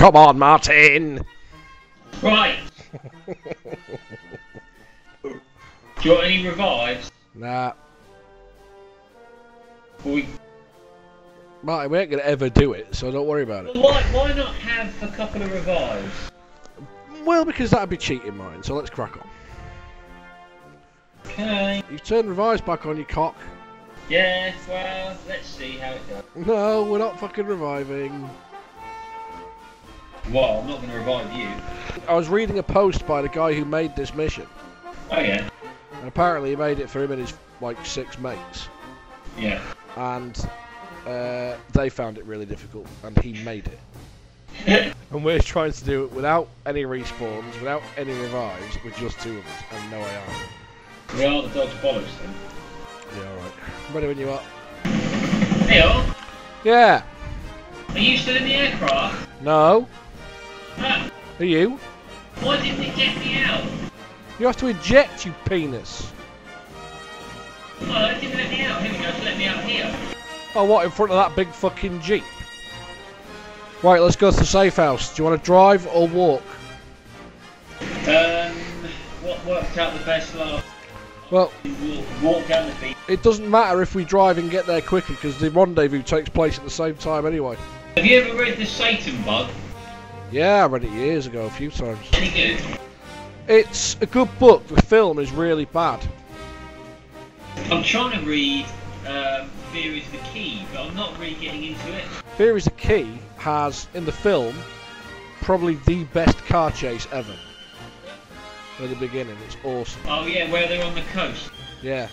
Come on, Martin! Right! Do you want any revives? Nah. We... Martin, we ain't gonna ever do it, so don't worry about it. Why not have a couple of revives? Well, because that'd be cheating, mine, so let's crack on. Okay. You've turned revives back on, you cock. Yeah, well, let's see how it goes. No, we're not fucking reviving. Well, I'm not going to revive you. I was reading a post by the guy who made this mission. Oh, yeah. And apparently he made it for him and his, like, 6 mates. Yeah. And they found it really difficult, and he made it. And we're trying to do it without any respawns, without any revives, with just 2 of us, and no AI. We are the dog's bollocks, then. Yeah, alright. Ready when you are. Hey, oh. Yeah! Are you still in the aircraft? No. Ah, Are you? why didn't it get me out? You have to eject, you penis! Oh, it didn't let me out. Here we go, it's let me out here. Oh, what, in front of that big fucking Jeep? Right, let's go to the safe house. Do you want to drive or walk? What worked out the best last? Well, Walk down the beach. it doesn't matter if we drive and get there quicker, because the rendezvous takes place at the same time anyway. Have you ever read The Satan Bug? Yeah, I read it years ago, a few times. Any good? It's a good book. The film is really bad. I'm trying to read Fear is the Key, but I'm not really getting into it. Fear is the Key has, in the film, probably the best car chase ever. At the beginning, it's awesome. Oh yeah, where they're on the coast. Yeah.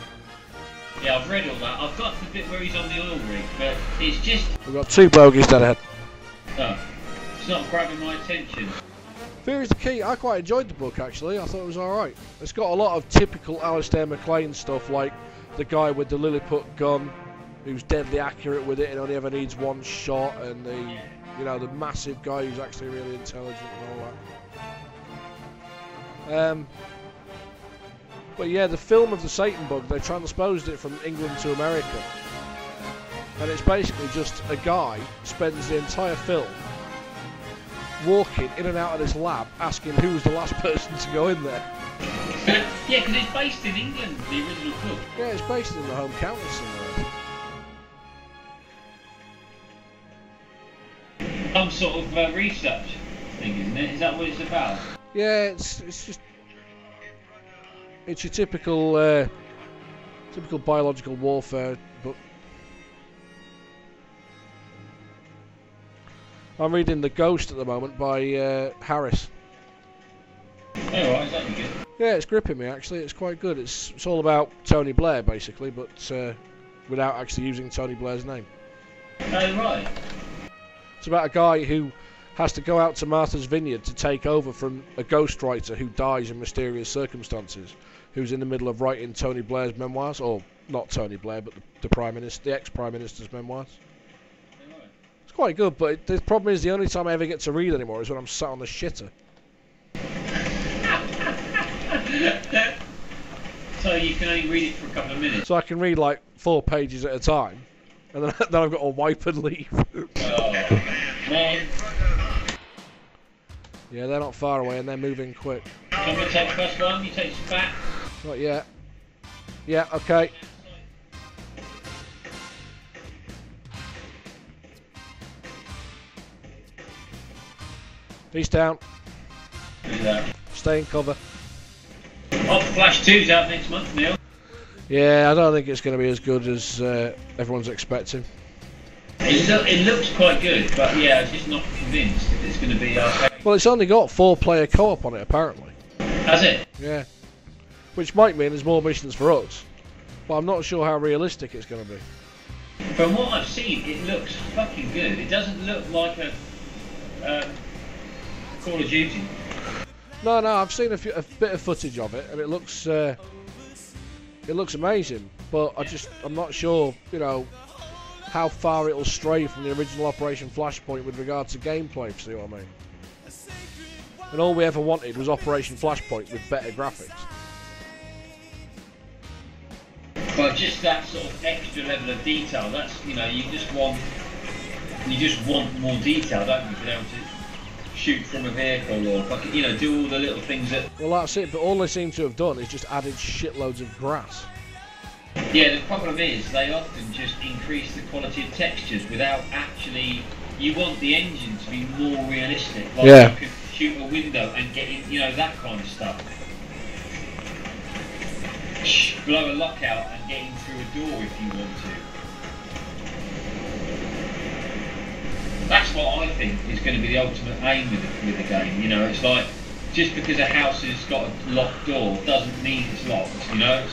Yeah, I've read all that. I've got the bit where he's on the oil rig, but it's just... We've got 2 bogies dead ahead. Oh, it's not grabbing my attention. Fear is the Key, I quite enjoyed the book actually, I thought it was alright. It's got a lot of typical Alistair MacLean stuff, like the guy with the Lilliput gun, who's deadly accurate with it and only ever needs 1 shot, and the, you know, the massive guy who's actually really intelligent and all that. But yeah, the film of the Satan Bug, they transposed it from England to America. And it's basically just a guy spends the entire film walking in and out of this lab asking who was the last person to go in there. Yeah, because it's based in England, the original book. Yeah, it's based in the home county somewhere. Some sort of research thing, isn't it? Is that what it's about? Yeah, it's just... It's your typical biological warfare book. I'm reading The Ghost at the moment by Harris. Oh, right, is that any good? Yeah, it's gripping me actually. It's quite good. It's all about Tony Blair basically, but without actually using Tony Blair's name. Oh, right. It's about a guy who has to go out to Martha's Vineyard to take over from a ghostwriter who dies in mysterious circumstances, who's in the middle of writing Tony Blair's memoirs, or not Tony Blair, but the Prime Minister, the ex-Prime Minister's memoirs. Oh, right. It's quite good, but the problem is the only time I ever get to read anymore is when I'm sat on the shitter. So you can only read it for a couple of minutes? So I can read like 4 pages at a time, and then I've got to wipe and leave. Oh, man. Yeah, they're not far away and they're moving quick. I'm going to take the first one, you take some back. Not yet. Yeah, okay. He's down. Who's that? Stay in cover. Oh, Flash 2's out next month, Neil. Yeah, I don't think it's going to be as good as everyone's expecting. It looks quite good, but yeah, I'm just not convinced that it's going to be okay. Well, it's only got 4-player co-op on it, apparently. Has it? Yeah. Which might mean there's more missions for us. But I'm not sure how realistic it's going to be. From what I've seen, it looks fucking good. It doesn't look like a Call of Duty. No, I've seen a bit of footage of it, and it looks amazing. But I'm not sure, you know, how far it'll stray from the original Operation Flashpoint with regard to gameplay, if you see what I mean. And all we ever wanted was Operation Flashpoint with better graphics. But just that sort of extra level of detail, that's, you know, you just want more detail, don't you, to be able to shoot from a vehicle or fucking, you know, do all the little things that. Well, that's it. But all they seem to have done is just added shitloads of grass. Yeah, the problem is they often just increase the quality of textures without actually. You want the engine to be more realistic. Like Yeah. you could shoot a window and get in, you know, that kind of stuff. Blow a lockout and get in through a door if you want to. That's what I think is going to be the ultimate aim with the game. You know, it's like just because a house has got a locked door doesn't mean it's locked. You know.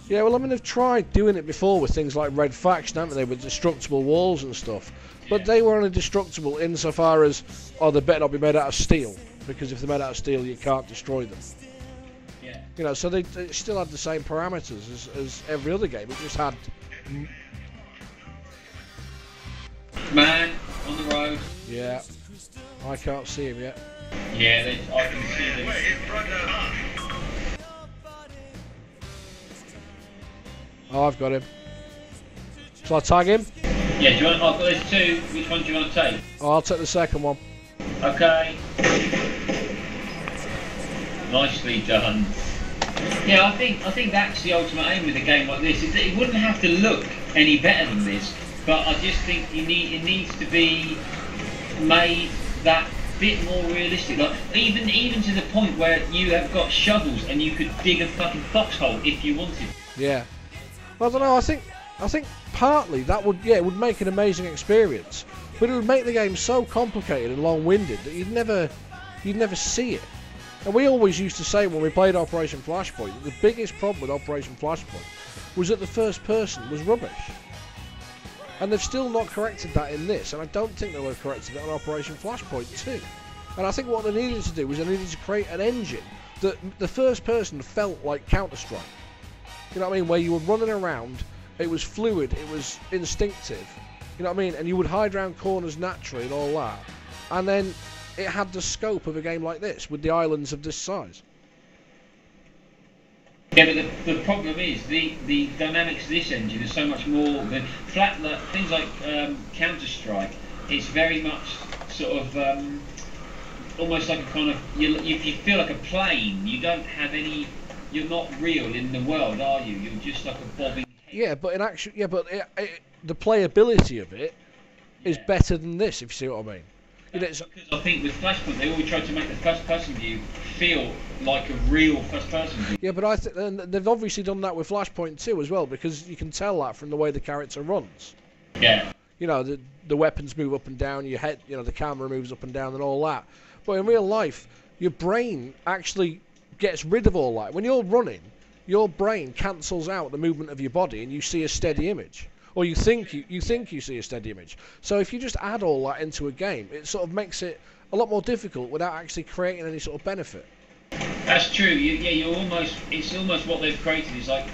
Yeah, well, I mean, they've tried doing it before with things like Red Faction, haven't they, with destructible walls and stuff. But they were only destructible insofar as, oh, they better not be made out of steel, because if they're made out of steel, you can't destroy them. Yeah. You know, so they still had the same parameters as every other game. It just had. Man on the road. Yeah, I can't see him yet. Yeah, I can see them. Oh, I've got him. Shall I tag him? Yeah, do you want? I've got those two. Which one do you want to take? Oh, I'll take the second one. Okay. Nicely done. Yeah, I think that's the ultimate aim with a game like this. It wouldn't have to look any better than this, but I just think it needs to be made that bit more realistic. Like even to the point where you have got shovels and you could dig a fucking foxhole if you wanted. Yeah. Well, I don't know. I think partly that would it would make an amazing experience, but it would make the game so complicated and long-winded that you'd never see it. And we always used to say when we played Operation Flashpoint that the biggest problem with Operation Flashpoint was that the first person was rubbish. And they've still not corrected that in this, and I don't think they would have corrected it on Operation Flashpoint 2. And I think what they needed to do was they needed to create an engine that the first person felt like Counter-Strike. You know what I mean? Where you were running around, it was fluid, it was instinctive. You know what I mean? And you would hide around corners naturally and all that. And then it had the scope of a game like this, with the islands of this size. Yeah, but the problem is the dynamics of this engine is so much more than things like Counter-Strike. It's very much sort of almost like a kind of you feel like a plane. You don't have any. You're not real in the world, are you? You're just like a bobbing head. Yeah, but in action, the playability of it is better than this. If you see what I mean. Because I think with Flashpoint they always tried to make the first-person view feel like a real first-person view. Yeah, but I think they've obviously done that with Flashpoint 2 as well, because you can tell that from the way the character runs. Yeah. You know, the weapons move up and down, your head, you know, the camera moves up and down and all that. But in real life, your brain actually gets rid of all that. When you're running, your brain cancels out the movement of your body and you see a steady image. Or you think you see a steady image. So if you just add all that into a game, it sort of makes it a lot more difficult without actually creating any sort of benefit. That's true. It's almost what they've created is like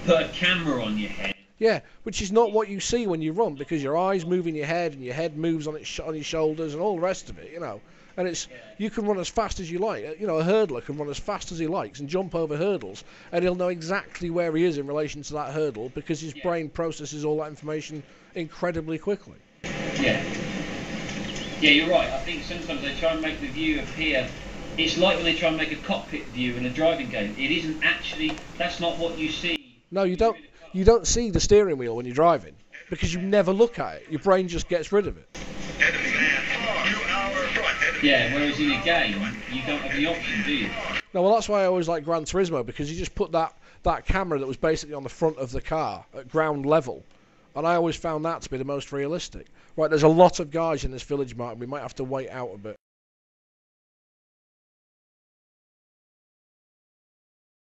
put a camera on your head. Yeah, which is not what you see when you run, because your eyes move in your head and your head moves on your shoulders and all the rest of it, you know. And you can run as fast as you like. You know, a hurdler can run as fast as he likes and jump over hurdles, and he'll know exactly where he is in relation to that hurdle because his brain processes all that information incredibly quickly. Yeah. Yeah, you're right. I think sometimes they try and make the view appear. It's like when they try and make a cockpit view in a driving game. It isn't actually. That's not what you see. No, you don't. You don't see the steering wheel when you're driving because you never look at it. Your brain just gets rid of it. Yeah, whereas in a game, you don't have the option, do you? No, well, that's why I always like Gran Turismo, because you just put that camera that was basically on the front of the car at ground level, and I always found that to be the most realistic. Right, there's a lot of guys in this village, Martin. We might have to wait out a bit.